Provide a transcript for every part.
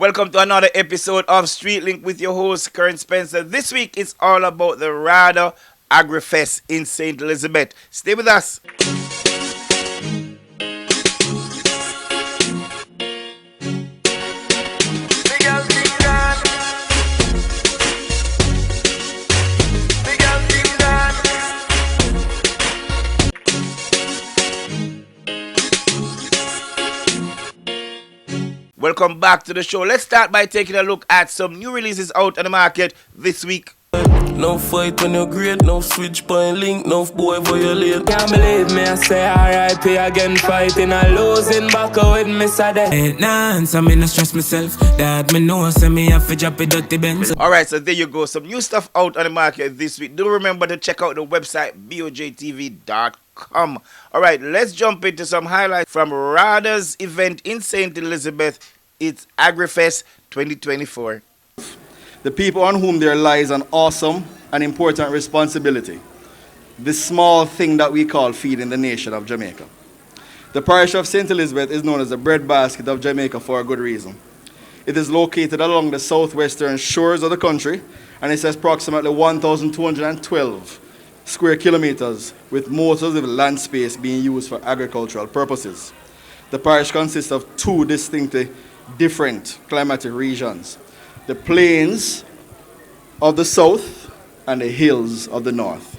Welcome to another episode of Street Link with your host, Kern Spencer. This week it's all about the RADA Agri Fest in St. Elizabeth. Stay with us. Welcome back to the show. Let's start by taking a look at some new releases out on the market this week. No fight when you're great, no switch point link, no boy violate. Can't believe me, I say R.I.P. again, fighting a losing back with me Saturday. Ain't none, so me no stress myself. That me know, so me have to drop it dirty Benz. Alright, so there you go. Some new stuff out on the market this week. Do remember to check out the website BOJTV.com. Alright, let's jump into some highlights from RADA's event in St. Elizabeth. It's AgriFest 2024. The people on whom there lies an awesome and important responsibility. This small thing that we call feeding the nation of Jamaica. The parish of St. Elizabeth is known as the breadbasket of Jamaica for a good reason. It is located along the southwestern shores of the country, and it's approximately 1,212 square kilometers, with most of the land space being used for agricultural purposes. The parish consists of two distinctly different climatic regions: the plains of the south and the hills of the north.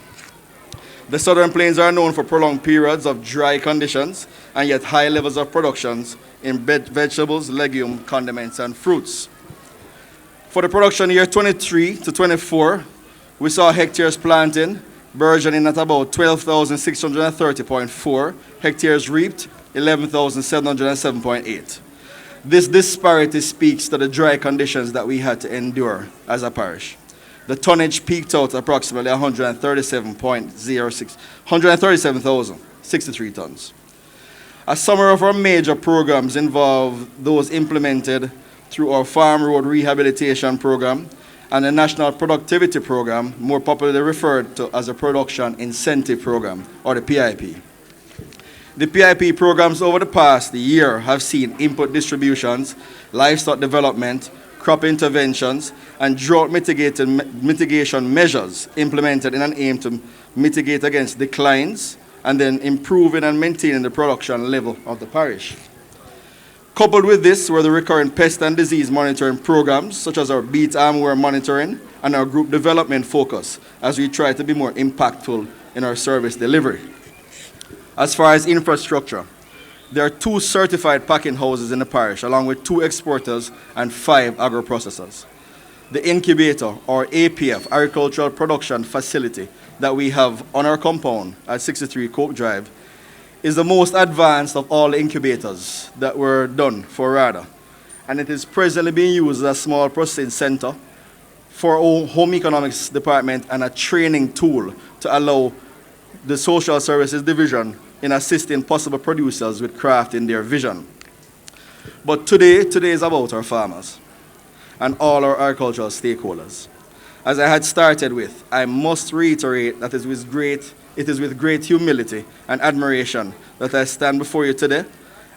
The southern plains are known for prolonged periods of dry conditions and yet high levels of productions in vegetables, legumes, condiments, and fruits. For the production year 23 to 24, we saw hectares planting burgeoning at about 12,630.4, hectares reaped 11,707.8. This disparity speaks to the dry conditions that we had to endure as a parish. The tonnage peaked out approximately 137,063 tons. A summary of our major programs involve those implemented through our Farm Road Rehabilitation Program and the National Productivity Program, more popularly referred to as the Production Incentive Program, or the PIP. The PIP programs over the past year have seen input distributions, livestock development, crop interventions, and drought mitigation measures implemented in an aim to mitigate against declines and then improving and maintaining the production level of the parish. Coupled with this were the recurrent pest and disease monitoring programs, such as our beet armware monitoring and our group development focus, as we try to be more impactful in our service delivery. As far as infrastructure, there are 2 certified packing houses in the parish, along with 2 exporters and 5 agro-processors. The incubator, or APF, Agricultural Production Facility, that we have on our compound at 63 Coke Drive, is the most advanced of all the incubators that were done for RADA, and it is presently being used as a small processing center for our home economics department and a training tool to allow the Social Services Division in assisting possible producers with crafting their vision. But today is about our farmers and all our agricultural stakeholders. As I had started with, I must reiterate that it is with great humility and admiration that I stand before you today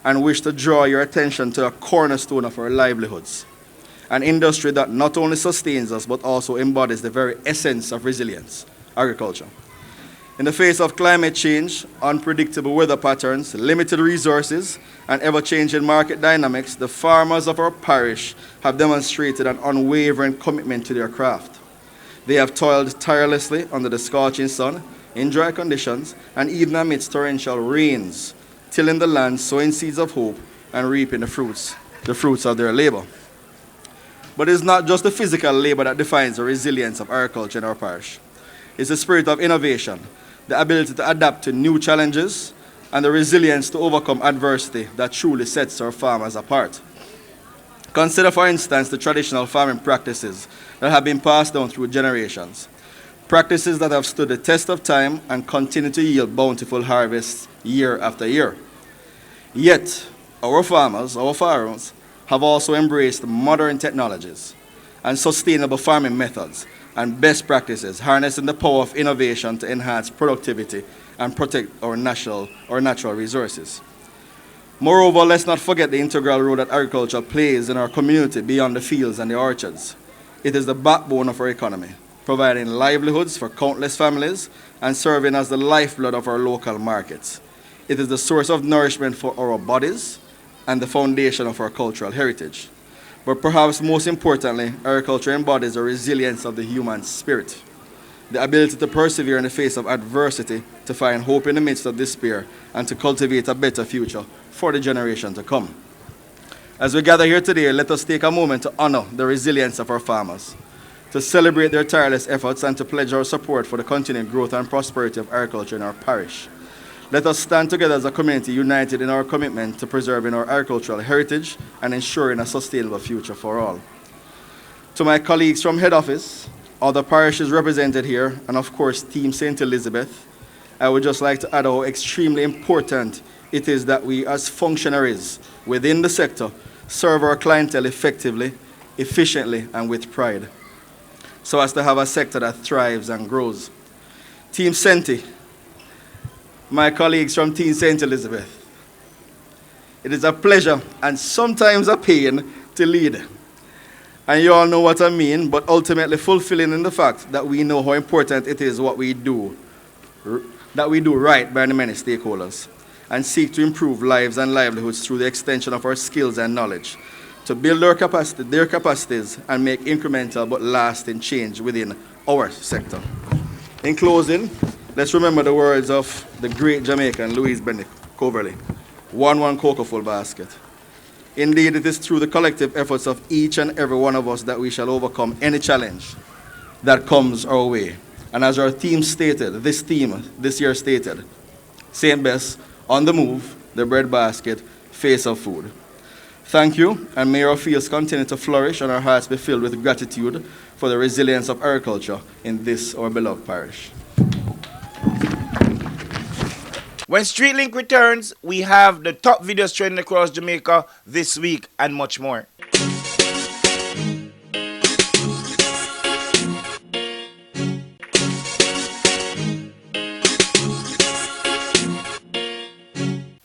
and wish to draw your attention to a cornerstone of our livelihoods, an industry that not only sustains us but also embodies the very essence of resilience, agriculture. In the face of climate change, unpredictable weather patterns, limited resources, and ever-changing market dynamics, the farmers of our parish have demonstrated an unwavering commitment to their craft. They have toiled tirelessly under the scorching sun, in dry conditions, and even amidst torrential rains, tilling the land, sowing seeds of hope, and reaping the fruits of their labor. But it's not just the physical labor that defines the resilience of agriculture in our parish. It's the spirit of innovation, the ability to adapt to new challenges, and the resilience to overcome adversity that truly sets our farmers apart. Consider, for instance, the traditional farming practices that have been passed down through generations, practices that have stood the test of time and continue to yield bountiful harvests year after year. Yet, our farmers have also embraced modern technologies and sustainable farming methods and best practices, harnessing the power of innovation to enhance productivity and protect our natural resources. Moreover, let's not forget the integral role that agriculture plays in our community beyond the fields and the orchards. It is the backbone of our economy, providing livelihoods for countless families and serving as the lifeblood of our local markets. It is the source of nourishment for our bodies and the foundation of our cultural heritage. But perhaps most importantly, agriculture embodies the resilience of the human spirit, the ability to persevere in the face of adversity, to find hope in the midst of despair, and to cultivate a better future for the generation to come. As we gather here today, let us take a moment to honor the resilience of our farmers, to celebrate their tireless efforts, and to pledge our support for the continued growth and prosperity of agriculture in our parish. Let us stand together as a community, united in our commitment to preserving our agricultural heritage and ensuring a sustainable future for all. To my colleagues from head office, other parishes represented here, and of course Team St. Elizabeth, I would just like to add how extremely important it is that we as functionaries within the sector serve our clientele effectively, efficiently, and with pride, so as to have a sector that thrives and grows. Team Senti, my colleagues from Team St. Elizabeth, it is a pleasure and sometimes a pain to lead. And you all know what I mean, but ultimately fulfilling in the fact that we know how important it is what we do, that we do right by the many stakeholders, and seek to improve lives and livelihoods through the extension of our skills and knowledge, to build their capacities and make incremental but lasting change within our sector. In closing, let's remember the words of the great Jamaican Louise Benedict Coverley, one cocoa full basket. Indeed, it is through the collective efforts of each and every one of us that we shall overcome any challenge that comes our way. And as our theme stated, this year stated, St. Bess, on the move, the bread basket, face of food. Thank you, and may our fields continue to flourish and our hearts be filled with gratitude for the resilience of agriculture in this our beloved parish. When StreetLink returns, we have the top videos trending across Jamaica this week and much more.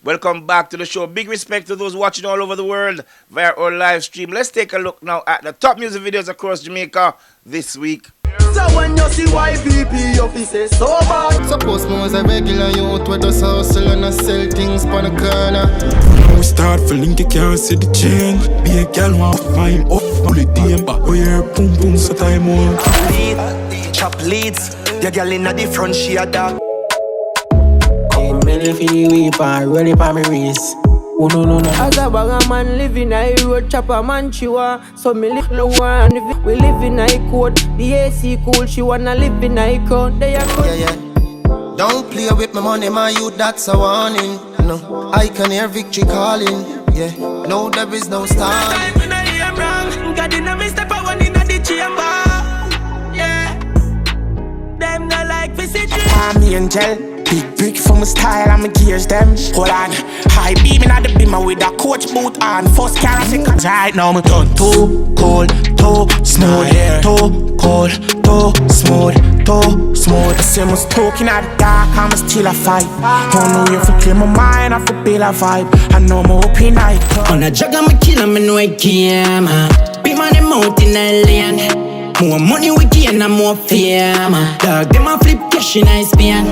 Welcome back to the show. Big respect to those watching all over the world via our live stream. Let's take a look now at the top music videos across Jamaica this week. So when you see YPP, your face is so bad. Suppose me was a regular youth with us hustle and I sell things on the corner. We start feeling you can't see the change. Be a girl want to find up, pull it in back. We hear boom boom so time on. Chop leads, your girl in a different shade dark. Ain't many feel weep and ready for me race. Oh no. As a bag man living a road, chop a man she want. So me live no one. We live in a court. The AC cool, she wanna live in a crowd. They are good. Yeah. Don't play with my money, my youth, that's a warning. No, I can hear victory calling. Yeah, no, there is no stalling. When I am wrong, God in a mistake, I want in the chamber. Yeah, them not like visit you. I'm the angel. Big brick for my style and my gears them. Hold on, high beaming at the beamer with a coach boot on. First car I think right now me done too cold, too smooth, too cold, too smooth, too smooth. The same was talking at the dark, I'm still a fight. Don't know if I clear my mind, I feel build a vibe. I know my open night. On a jug I'm a killer, me know I can. Beat man them out in the lane. More money we gain and more fame. Dog them a flip cash in a span.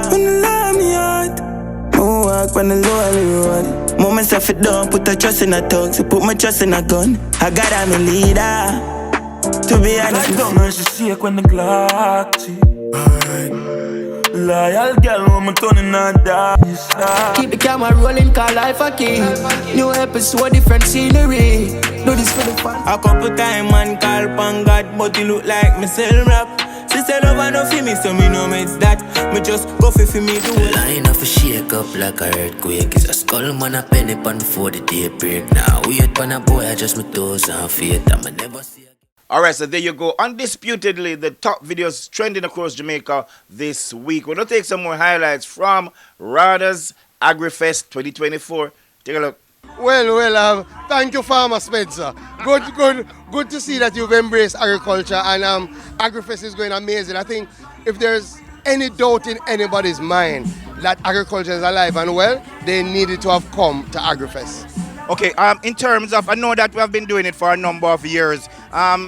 When the love me out, I walk when the lonely road. Moments I fit down, put a trust in a tongue, so put my trust in a gun. I got I'm a leader. To be honest, Like mercy shake when the Glock see. Loyal girl, woman turning her dice. Keep the camera rolling, call life a key. New episode, different scenery. Do this for the fun. a couple time man call pan God, but he look like me sell rap. She said over no for me, so me know me it's that. Me just go for me do it. Line off a shake up like a earthquake. It's a skull man a penny pan before the day break. Now wait pan a boy, I just my toes and feet. I'ma never see again. Alright, so there you go. Undisputedly, the top videos trending across Jamaica this week. We're going to take some more highlights from Rada's AgriFest 2024. Take a look. Well, thank you, Farmer Spencer. Good to see that you've embraced agriculture, and AgriFest is going amazing. I think if there's any doubt in anybody's mind, that agriculture is alive and well, they needed to have come to AgriFest. Okay, in terms of, I know that we have been doing it for a number of years.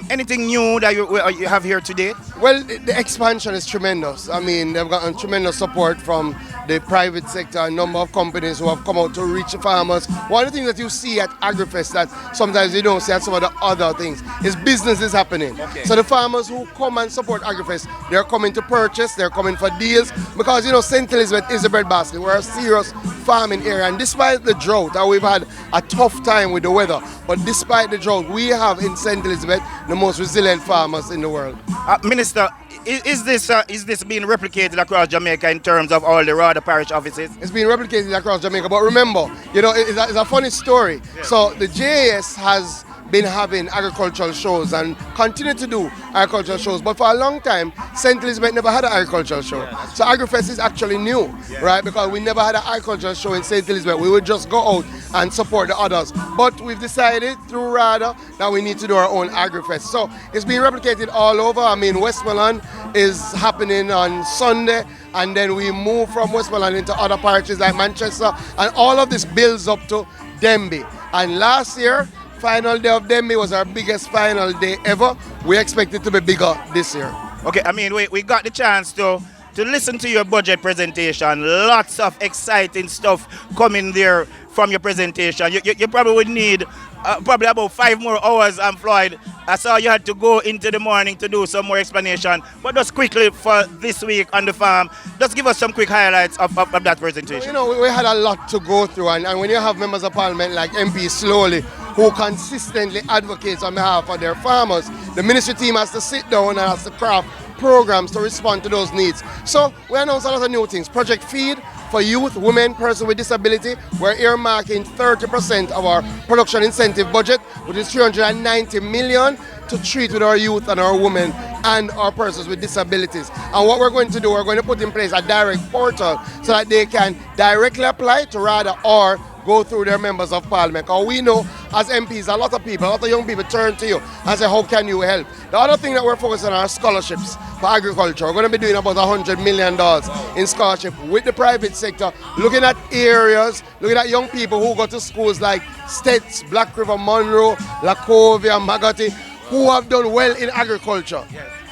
Anything new that you have here today? Well, the expansion is tremendous. I mean, they've gotten tremendous support from the private sector, a number of companies who have come out to reach the farmers. One of the things that you see at AgriFest that sometimes you don't see at some of the other things is business is happening. Okay. So the farmers who come and support AgriFest, they're coming to purchase, they're coming for deals, because you know St. Elizabeth is a breadbasket. We're a serious farming area, and despite the drought, and we've had a tough time with the weather, but despite the drought, we have in St. Elizabeth the most resilient farmers in the world. Minister, is this being replicated across Jamaica in terms of all the RADA parish offices? It's being replicated across Jamaica, but remember, you know, it's a funny story. Yeah. So the JAS has been having agricultural shows and continue to do agricultural shows, but for a long time, St. Elizabeth never had an agricultural show. So AgriFest is actually new, right? Because we never had an agricultural show in St. Elizabeth. We would just go out and support the others. But we've decided through RADA that we need to do our own AgriFest. So it's being replicated all over. I mean, Westmoreland is happening on Sunday, and then we move from Westmoreland into other parishes like Manchester, and all of this builds up to Denby. And last year, final day of Denby was our biggest final day ever. We expect it to be bigger this year. Okay, I mean, we got the chance to listen to your budget presentation. Lots of exciting stuff coming there from your presentation. You probably would need probably about 5 more hours, Floyd. I saw you had to go into the morning to do some more explanation. But just quickly for this week on the farm, just give us some quick highlights of that presentation. You know, we had a lot to go through, and when you have members of parliament like MP Slowly, who consistently advocates on behalf of their farmers, the ministry team has to sit down and has to craft programs to respond to those needs. So we announced a lot of new things. Project Feed for youth, women, persons with disability. We're earmarking 30% of our production incentive budget, which is 390 million, to treat with our youth and our women and our persons with disabilities. And what we're going to do, we're going to put in place a direct portal so that they can directly apply to RADA or go through their members of parliament. Because we know as MPs, a lot of people, a lot of young people turn to you and say, how can you help? The other thing that we're focusing on are scholarships for agriculture. We're going to be doing about $100 million in scholarship with the private sector, looking at areas, looking at young people who go to schools like Stets, Black River, Monroe, Lacovia, Magoti, who have done well in agriculture.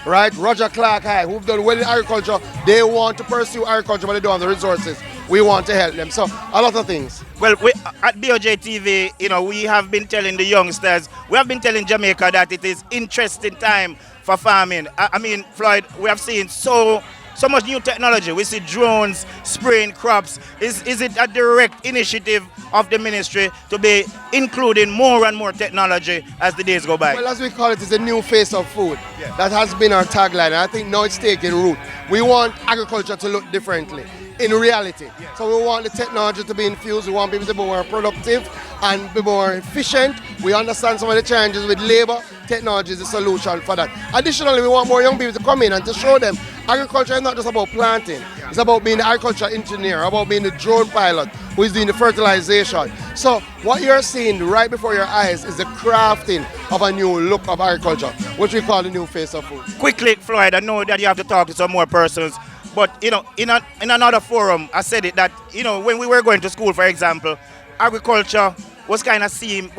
Right? Roger Clark High, who've done well in agriculture, they want to pursue agriculture, but they don't have the resources. We want to help them. So, a lot of things. Well, at BOJTV, you know, we have been telling the youngsters, we have been telling Jamaica that it is interesting time for farming. I mean, Floyd, we have seen so much new technology. We see drones spraying crops. Is it a direct initiative of the ministry to be including more and more technology as the days go by? Well, as we call it, it's a new face of food. Yeah. That has been our tagline, and I think now it's taking root. We want agriculture to look differently in reality. Yeah. So we want the technology to be infused. We want people to be more productive and be more efficient. We understand some of the challenges with labor. Technology is the solution for that. Additionally, we want more young people to come in and to show them agriculture is not just about planting. It's about being the agriculture engineer, about being the drone pilot who is doing the fertilization. So what you're seeing right before your eyes is the crafting of a new look of agriculture, which we call the new face of food. Quickly, Floyd, I know that you have to talk to some more persons, but you know, in another forum, I said it that, you know, when we were going to school, for example, agriculture was kind of seemed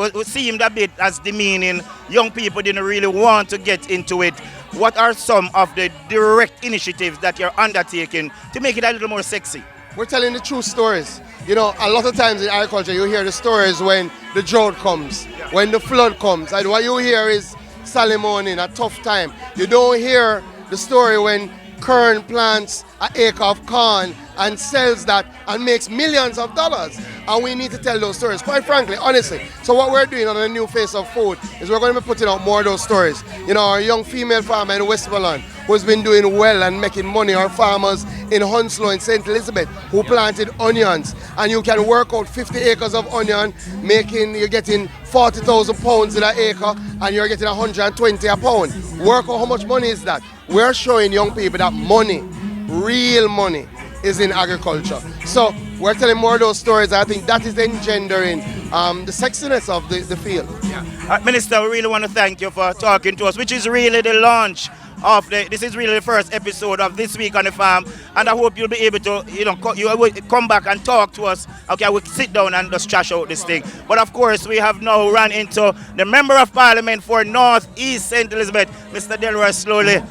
a bit as demeaning. Young people didn't really want to get into it. What are some of the direct initiatives that you're undertaking to make it a little more sexy? We're telling the true stories. You know, a lot of times in agriculture, you hear the stories when the drought comes, when the flood comes, and what you hear is salimony in a tough time. You don't hear the story when Kern plants an acre of corn and sells that and makes millions of dollars. And we need to tell those stories, quite frankly, honestly. So what we're doing on the new face of food is we're going to be putting out more of those stories. You know, our young female farmer in Westmoreland who's been doing well and making money, our farmers in Hounslow and St. Elizabeth who planted onions. And you can work out 50 acres of onion, you're getting 40,000 pounds in an acre, and you're getting 120 a pound. Work out how much money is that. We're showing young people that money, real money, is in agriculture. So we're telling more of those stories. I think that is engendering the sexiness of the field. Yeah. Minister, we really want to thank you for talking to us, which is really the launch of this is really the first episode of This Week on the Farm, and I hope you'll be able to, you will come back and talk to us. Okay, we'll sit down and just trash out this thing. But of course, we have now run into the Member of Parliament for North East St. Elizabeth, Mr. Delroy Slowly.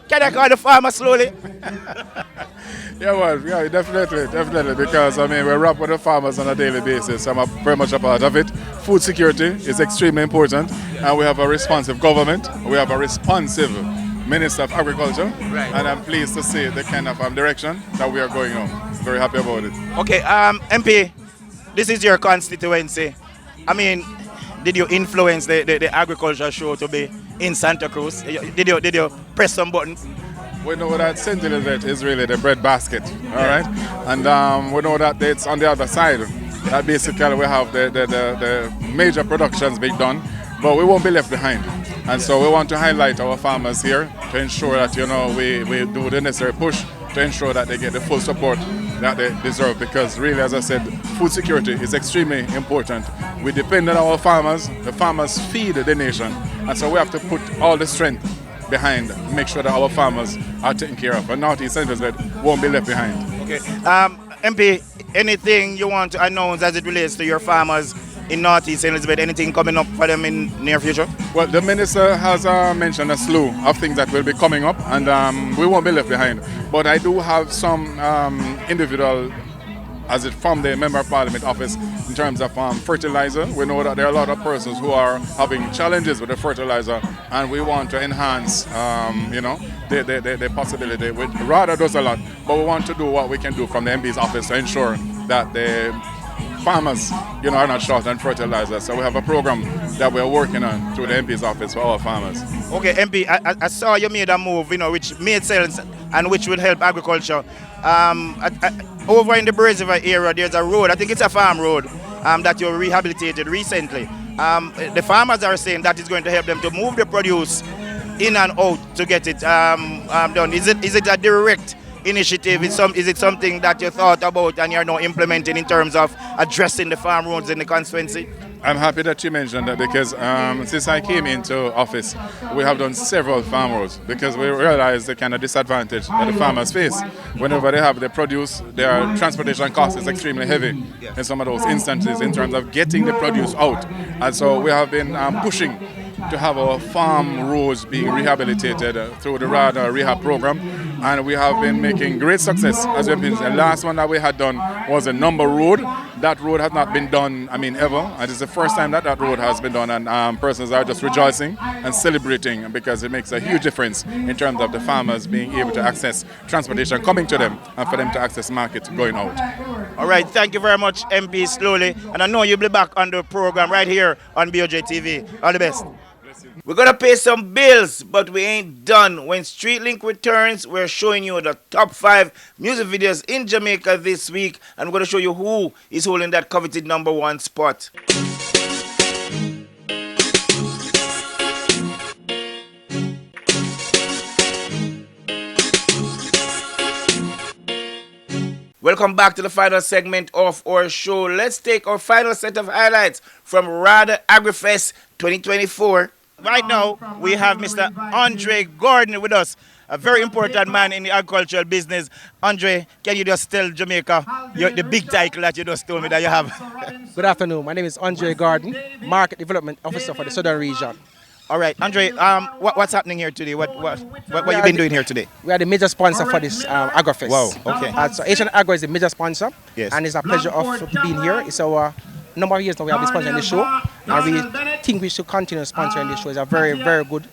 Can I call the farmer Slowly? Yeah, definitely, because I mean we rap with the farmers on a daily basis. I'm very much a part of it. Food security is extremely important, and we have a responsive government. We have a responsive Minister of Agriculture, right. And I'm pleased to see the kind of direction that we are going on. Very happy about it. Okay, MP, this is your constituency. I mean, did you influence the agriculture show to be in Santa Cruz? Did you press some buttons? We know that St. Elizabeth is really the bread basket, all right? And we know that it's on the other side. That basically we have the major productions being done, but we won't be left behind. And so we want to highlight our farmers here to ensure that, we do the necessary push to ensure that they get the full support that they deserve, because really, as I said, food security is extremely important. We depend on our farmers. The farmers feed the nation, and so we have to put all the strength behind, make sure that our farmers are taken care of, and North East St. Elizabeth won't be left behind. Okay, MP, anything you want to announce as it relates to your farmers in North East St. Elizabeth? Anything coming up for them in near future? Well, the minister has mentioned a slew of things that will be coming up, and we won't be left behind. But I do have some individual, from the Member of Parliament office, in terms of fertilizer. We know that there are a lot of persons who are having challenges with the fertilizer, and we want to enhance, the possibility. RADA does a lot, but we want to do what we can do from the MP's office to ensure that the farmers, are not short on fertilizer. So we have a program that we're working on through the MP's office for our farmers. Okay, MP, I saw you made a move, which made sense and which will help agriculture. Over in the Braziver area, there's a road, I think it's a farm road, that you rehabilitated recently. The farmers are saying that is going to help them to move the produce in and out to get it done. Is it a direct initiative? Is it something that you thought about and you're now implementing in terms of addressing the farm roads in the constituency? I'm happy that you mentioned that, because since I came into office, we have done several farm roads, because we realize the kind of disadvantage that the farmers face. Whenever they have the produce, their transportation cost is extremely heavy in some of those instances in terms of getting the produce out. And so we have been pushing to have our farm roads being rehabilitated through the RADA rehab program, and we have been making great success. As we've been, the last one that we had done was a Number Road. That road has not been done, ever, and it's the first time that road has been done, and persons are just rejoicing and celebrating, because it makes a huge difference in terms of the farmers being able to access transportation coming to them, and for them to access markets going out. All right, thank you very much, MP Slowly, and I know you'll be back on the program right here on BOJTV. All the best. We're going to pay some bills, but we ain't done. When StreetLink returns, we're showing you the top 5 music videos in Jamaica this week, and we're going to show you who is holding that coveted #1 spot. Welcome back to the final segment of our show. Let's take our final set of highlights from RADA AgriFest 2024. Right now, we have Mr. Andre Gordon with us, a very important man in the agricultural business. Andre, can you just tell Jamaica the big title that you just told me that you have? Good afternoon. My name is Andre Gordon, Market Development Officer for the Southern Region. All right, Andre, what's happening here today? What you been doing here today? We are the major sponsor for this AgriFest. Wow, okay. So Asian Agri is the major sponsor, yes. And it's a pleasure of being here. It's our number of years now we have been sponsoring the show, and we think we should continue sponsoring the show. It's a very, very good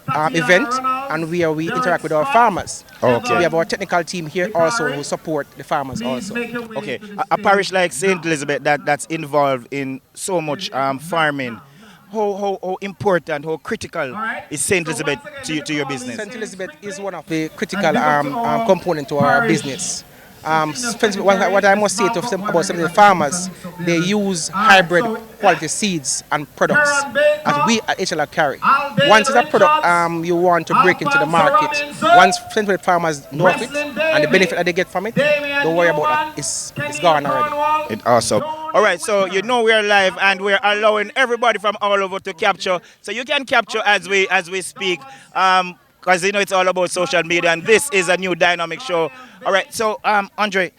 event, and we interact with our farmers. Okay. So we have our technical team here also who support the farmers also. Okay, a parish like St. Elizabeth that's involved in so much farming, how important, how critical is St. Elizabeth to your business? St. Elizabeth is one of the critical components to our business. What I must say about some of the farmers, they use hybrid quality seeds and products that we at HLR carry. Once it's a product you want to break into the market, once the farmers know of it and the benefit that they get from it, don't worry about that. It's gone already. Awesome. All right, so you know we're live and we're allowing everybody from all over to capture. So you can capture as we speak, because you know it's all about social media, and this is a new dynamic show. All right, so Andre,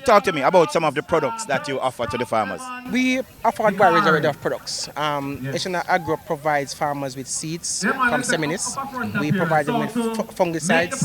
talk to me about some of the products that you offer to the farmers. We offer a wide range of products. National Agri provides farmers with seeds from Seminis. We provide them with fungicides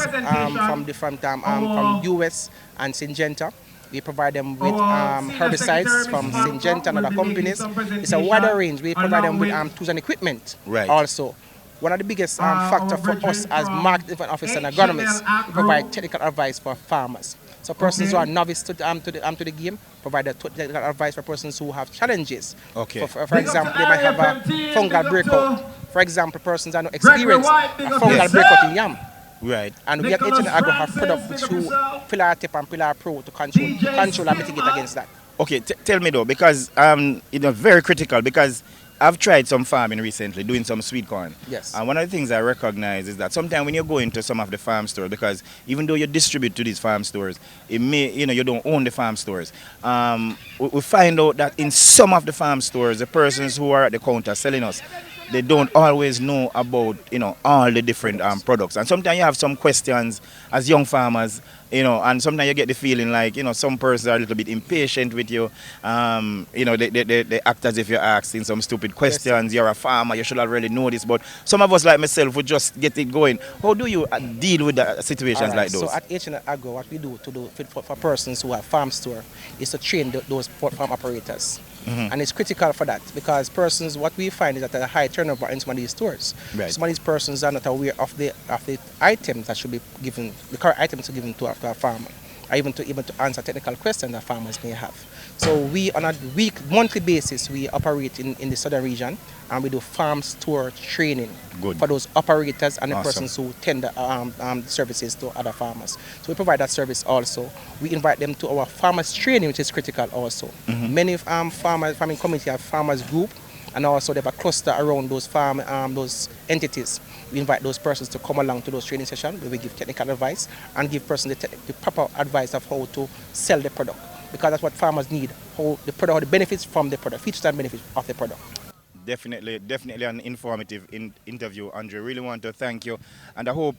from different from US and Syngenta. We provide them with herbicides from Syngenta and other companies. It's a wider range. We provide them with tools and equipment also. One of the biggest factors for us as market development officers and agronomists, we provide technical advice for farmers. So persons who are novice to the game provide a technical advice for persons who have challenges. Okay. For example, they might have a fungal breakout. For example, persons are not experienced a fungal breakout in yam. Right. And we at H&N Agro have products which through Pilar Tip and Pilar Pro to control and mitigate against that. Okay, tell me though, because very critical, because I've tried some farming recently, doing some sweet corn. Yes. And one of the things I recognize is that sometimes when you go into some of the farm stores, because even though you distribute to these farm stores, it may, you don't own the farm stores. We find out that in some of the farm stores, the persons who are at the counter selling us, they don't always know about, all the different products. And sometimes you have some questions as young farmers, and sometimes you get the feeling like, some persons are a little bit impatient with you. They act as if you're asking some stupid questions. Yes. You're a farmer, you should already know this. But some of us like myself would just get it going. How do you deal with situations like those? So at H&N Agro, what we do for persons who have farm store is to train those farm operators. Mm-hmm. And it's critical for that because persons, what we find is that there's a high turnover in some of these stores. Right. Some of these persons are not aware of the items that should be given, the correct items to be given to a farmer, or even to answer technical questions that farmers may have. So we, on a monthly basis, we operate in the southern region and we do farm store training for those operators and the persons who tender services to other farmers. So we provide that service also. We invite them to our farmers training, which is critical also. Mm-hmm. Many farming community have farmers group, and also they have a cluster around those those entities. We invite those persons to come along to those training sessions where we give technical advice and give persons the proper advice of how to sell the product. Because that's what farmers need, how the benefits from the product, features and benefits of the product. Definitely an informative interview, Andre. Really want to thank you, and I hope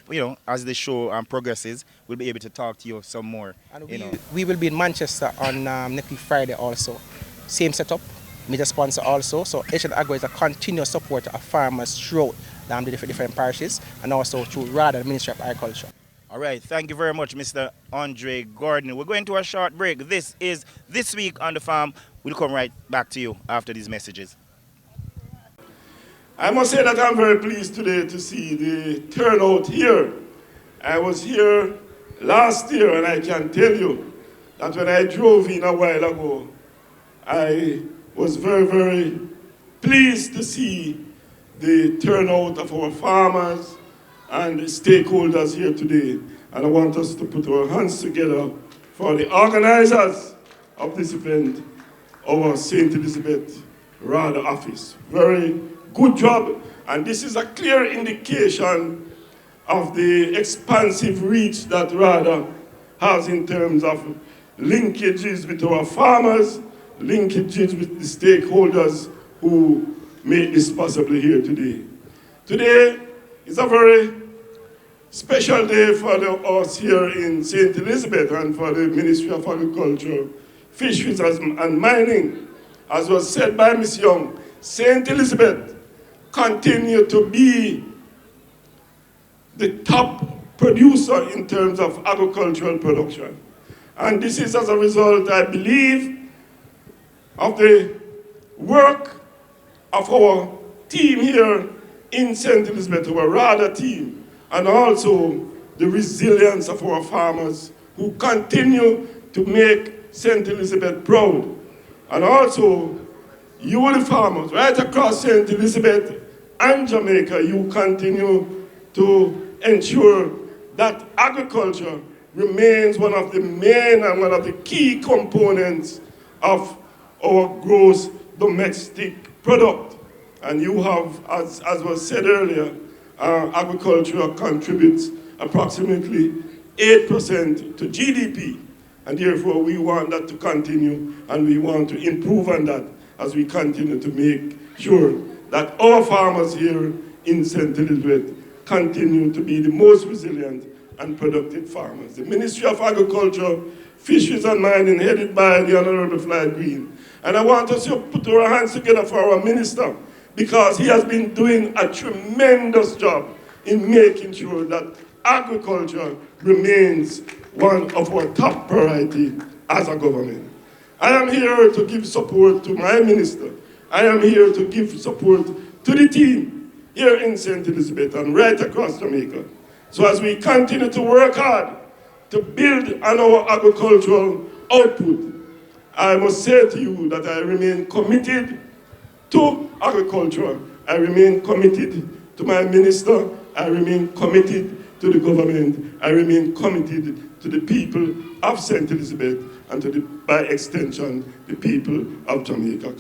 as the show progresses, we'll be able to talk to you some more. And we will be in Manchester on next week Friday also. Same setup, media sponsor also. So H&N Agro is a continuous supporter of farmers throughout the different parishes, and also through RADA, the Ministry of Agriculture. All right, thank you very much, Mr. Andre Gordon. We're going to a short break. This is This Week on the Farm. We'll come right back to you after these messages. I must say that I'm very pleased today to see the turnout here. I was here last year, and I can tell you that when I drove in a while ago, I was very, very pleased to see the turnout of our farmers and the stakeholders here today. And I want us to put our hands together for the organizers of this event, our St. Elizabeth RADA office. Very good job, and this is a clear indication of the expansive reach that RADA has in terms of linkages with our farmers, linkages with the stakeholders who make this possible here today. Today is a very special day for us here in St. Elizabeth and for the Ministry of Agriculture, Fisheries and Mining. As was said by Ms. Young, St. Elizabeth continue to be the top producer in terms of agricultural production. And this is as a result, I believe, of the work of our team here in St. Elizabeth, our RADA team, and also the resilience of our farmers who continue to make St. Elizabeth proud. And also, you the farmers right across St. Elizabeth and Jamaica, you continue to ensure that agriculture remains one of the main and one of the key components of our gross domestic product. And you have, as was said earlier, agriculture contributes approximately 8% to GDP. And therefore, we want that to continue, and we want to improve on that as we continue to make sure that our farmers here in St. Elizabeth continue to be the most resilient and productive farmers. The Ministry of Agriculture, Fisheries and Mining, headed by the Honorable Floyd Green. And I want us to put our hands together for our minister, because he has been doing a tremendous job in making sure that agriculture remains one of our top priority as a government. I am here to give support to my minister. I am here to give support to the team here in St. Elizabeth and right across Jamaica. So as we continue to work hard to build on our agricultural output, I must say to you that I remain committed to agriculture. I remain committed to my minister. I remain committed to the government. I remain committed to the people of St. Elizabeth and to by extension, the people of Jamaica.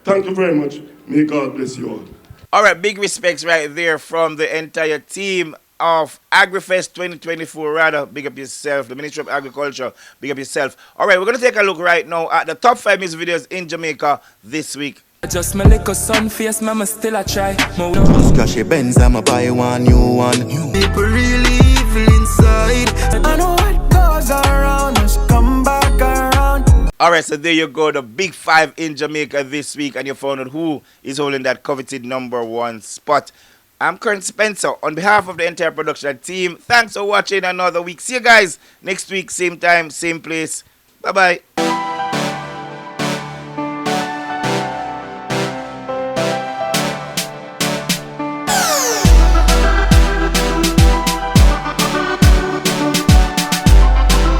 Thank you very much. May God bless you all. All right, big respects right there from the entire team of AgriFest 2024. Rather, big up yourself. The Ministry of Agriculture, big up yourself. All right, we're going to take a look right now at the top 5 music videos in Jamaica this week. Just my little sun face, mama still I try. Scratch your Benz, I'ma buy one new one. People really evil inside. I know what goes around us, come back around. All right, so there you go, the big 5 in Jamaica this week, and you found out who is holding that coveted #1 spot. I'm Kern Spencer. On behalf of the entire production team, thanks for watching another week. See you guys next week, same time, same place. Bye-bye.